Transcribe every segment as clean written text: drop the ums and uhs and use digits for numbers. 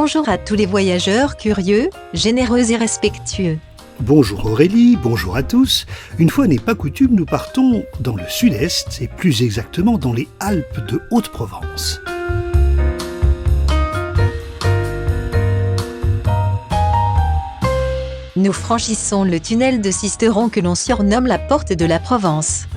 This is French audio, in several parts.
Bonjour à tous les voyageurs curieux, généreux et respectueux. Bonjour Aurélie, bonjour à tous. Une fois n'est pas coutume, nous partons dans le sud-est et plus exactement dans les Alpes de Haute-Provence. Nous franchissons le tunnel de Sisteron que l'on surnomme la porte de la Provence.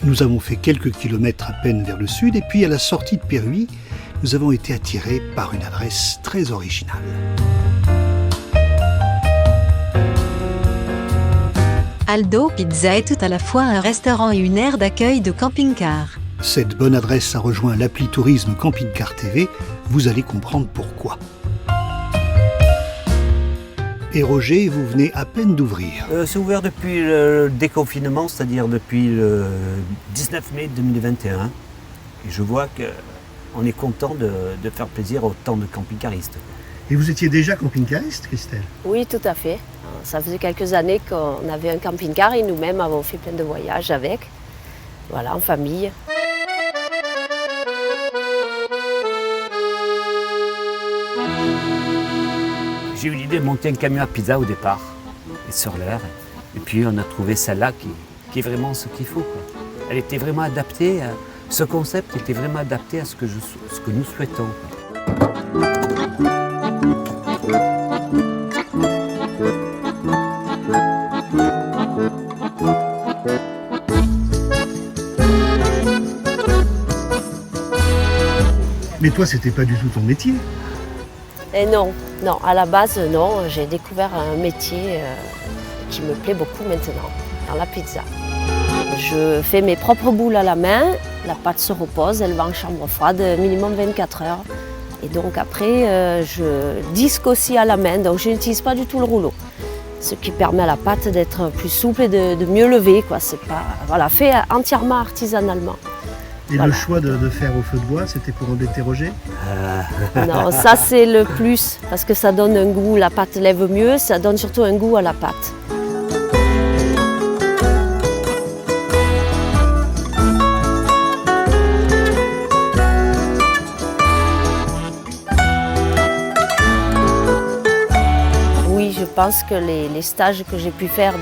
Nous avons fait quelques kilomètres à peine vers le sud et puis à la sortie de Péruy, nous avons été attirés par une adresse très originale. Aldo Pizza est tout à la fois un restaurant et une aire d'accueil de camping-car. Cette bonne adresse a rejoint l'appli Tourisme Camping Car TV, vous allez comprendre pourquoi. Et Roger, vous venez à peine d'ouvrir. C'est ouvert depuis le déconfinement, c'est-à-dire depuis le 19 mai 2021. Et je vois qu'on est content de faire plaisir autant de camping-caristes. Et vous étiez déjà camping-cariste, Christelle? Oui, tout à fait. Ça faisait quelques années qu'on avait un camping-car et nous-mêmes avons fait plein de voyages avec. Voilà, en famille. J'ai eu l'idée de monter un camion à pizza au départ, et sur l'air. Et puis on a trouvé celle-là qui est vraiment ce qu'il faut, quoi. Elle était vraiment adaptée, ce concept était vraiment adapté à ce que nous souhaitons. Mais toi, c'était pas du tout ton métier. Et non, à la base, non. J'ai découvert un métier qui me plaît beaucoup maintenant, dans la pizza. Je fais mes propres boules à la main, la pâte se repose, elle va en chambre froide, minimum 24 heures. Et donc après, je disque aussi à la main, donc je n'utilise pas du tout le rouleau. Ce qui permet à la pâte d'être plus souple et de mieux lever, quoi. C'est pas, voilà, fait entièrement artisanalement. Et voilà. Le choix de faire au feu de bois, c'était pour embêter Roger? Non, ça c'est le plus, parce que ça donne un goût, la pâte lève mieux, ça donne surtout un goût à la pâte. Oui, je pense que les stages que j'ai pu faire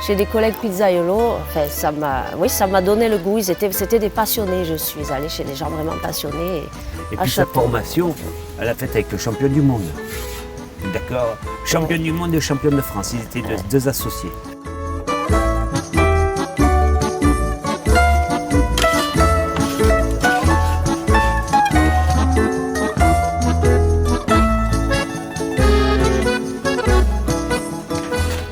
chez des collègues pizzaiolos, enfin, ça m'a donné le goût. C'était des passionnés. Je suis allée chez des gens vraiment passionnés. Et puis sa formation, elle a fait avec le champion du monde. D'accord? Champion du monde et champion de France. Ils étaient deux associés.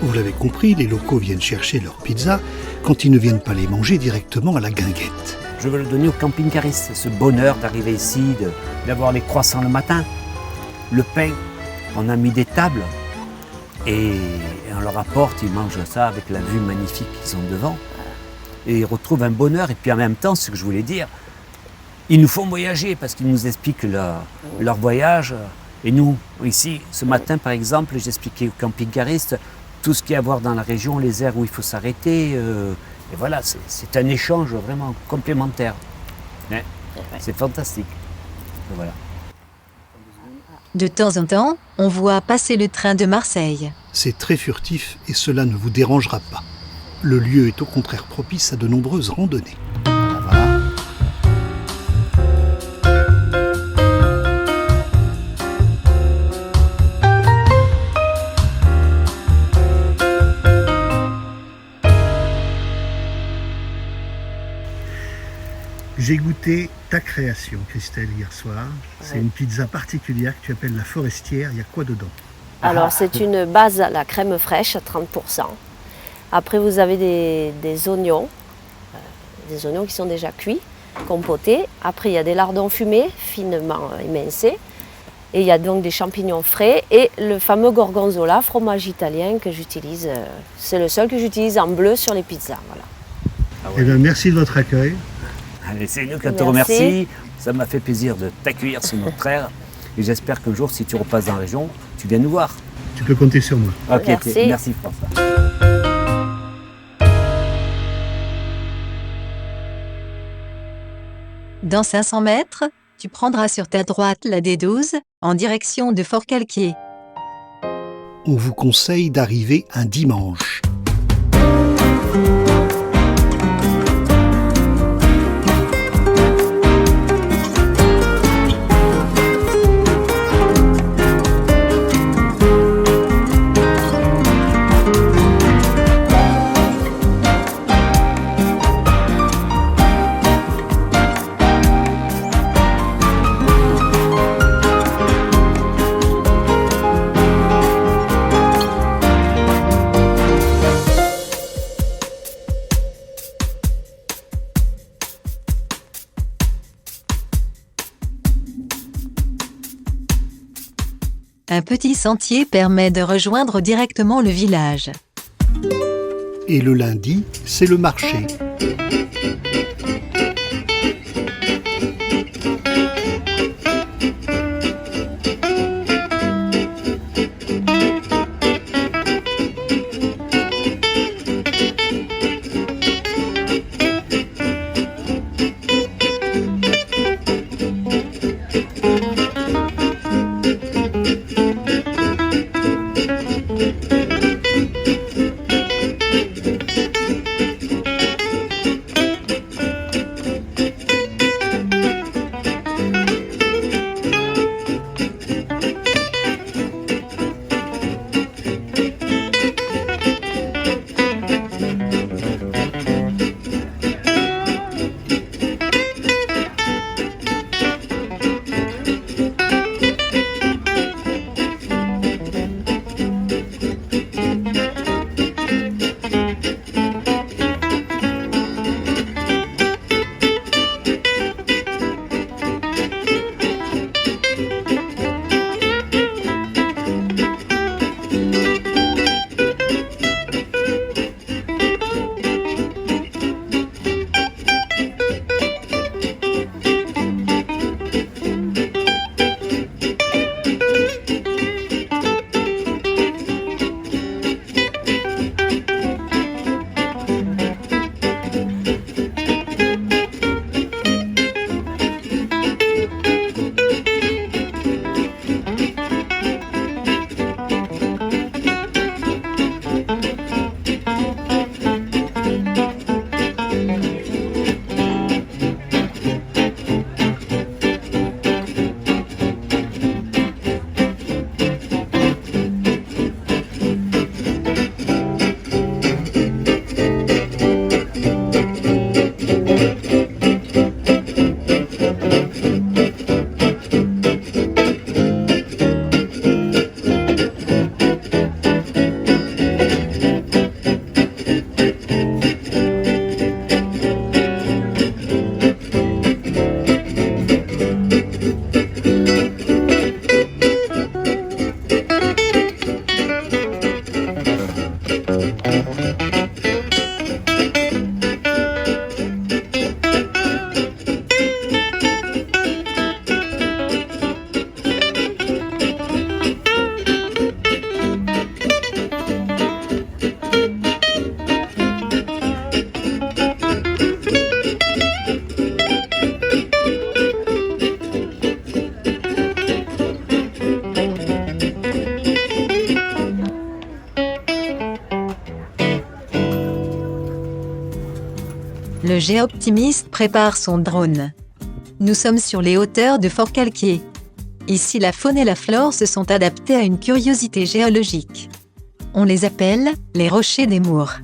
Vous l'avez compris, les locaux viennent chercher leur pizza quand ils ne viennent pas les manger directement à la guinguette. Je veux le donner aux camping-caristes, ce bonheur d'arriver ici, d'avoir les croissants le matin, le pain. On a mis des tables et on leur apporte, ils mangent ça avec la vue magnifique qu'ils ont devant. Et ils retrouvent un bonheur. Et puis en même temps, ce que je voulais dire, ils nous font voyager parce qu'ils nous expliquent leur voyage. Et nous, ici, ce matin par exemple, j'expliquais aux camping-caristes tout ce qu'il y a à voir dans la région, les aires où il faut s'arrêter. Et voilà, c'est un échange vraiment complémentaire. Mais c'est fantastique. Et voilà. De temps en temps, on voit passer le train de Marseille. C'est très furtif et cela ne vous dérangera pas. Le lieu est au contraire propice à de nombreuses randonnées. Voilà. J'ai goûté ta création, Christelle, hier soir. C'est une pizza particulière que tu appelles la forestière. Il y a quoi dedans? Alors c'est une base à la crème fraîche à 30%. Après vous avez des oignons qui sont déjà cuits, compotés. Après il y a des lardons fumés, finement émincés. Et il y a donc des champignons frais et le fameux gorgonzola, fromage italien que j'utilise. C'est le seul que j'utilise en bleu sur les pizzas. Voilà. Ah ouais. Eh bien, merci de votre accueil. Allez, c'est nous qui te Merci. remercie. Ça m'a fait plaisir de t'accueillir sur notre aire. Et j'espère qu'un jour, si tu repasses dans la région, tu viens nous voir. Tu peux compter sur moi. Ok, Merci. Merci François. Dans 500 mètres, Tu prendras sur ta droite la D12, en direction de Forcalquier. On vous conseille d'arriver un dimanche. Un petit sentier permet de rejoindre directement le village. Et le lundi, c'est le marché. Le géoptimiste prépare son drone. Nous sommes sur les hauteurs de Forcalquier. Ici, la faune et la flore se sont adaptées à une curiosité géologique. On les appelle les rochers des Mours.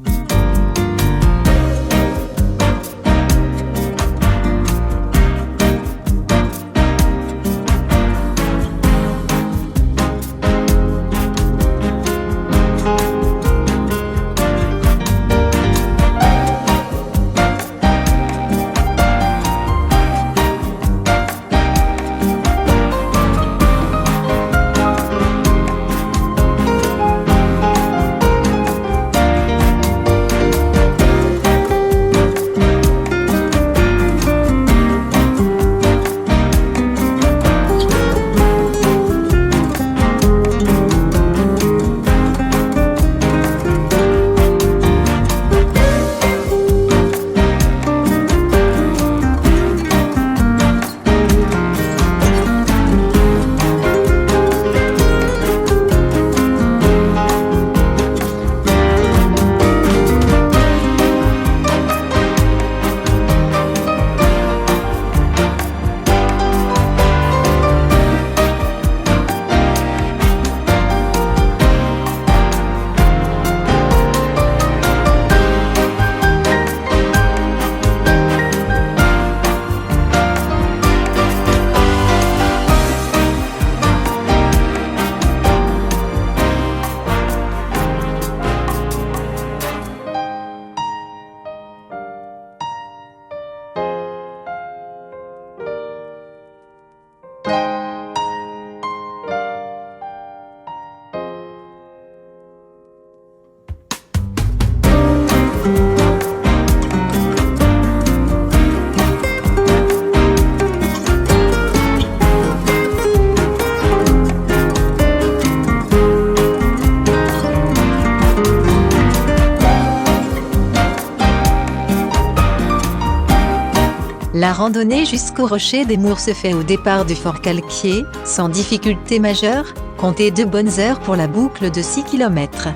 La randonnée jusqu'au rocher des Mours se fait au départ du Fort Calquier, sans difficulté majeure, comptez 2 bonnes heures pour la boucle de 6 km.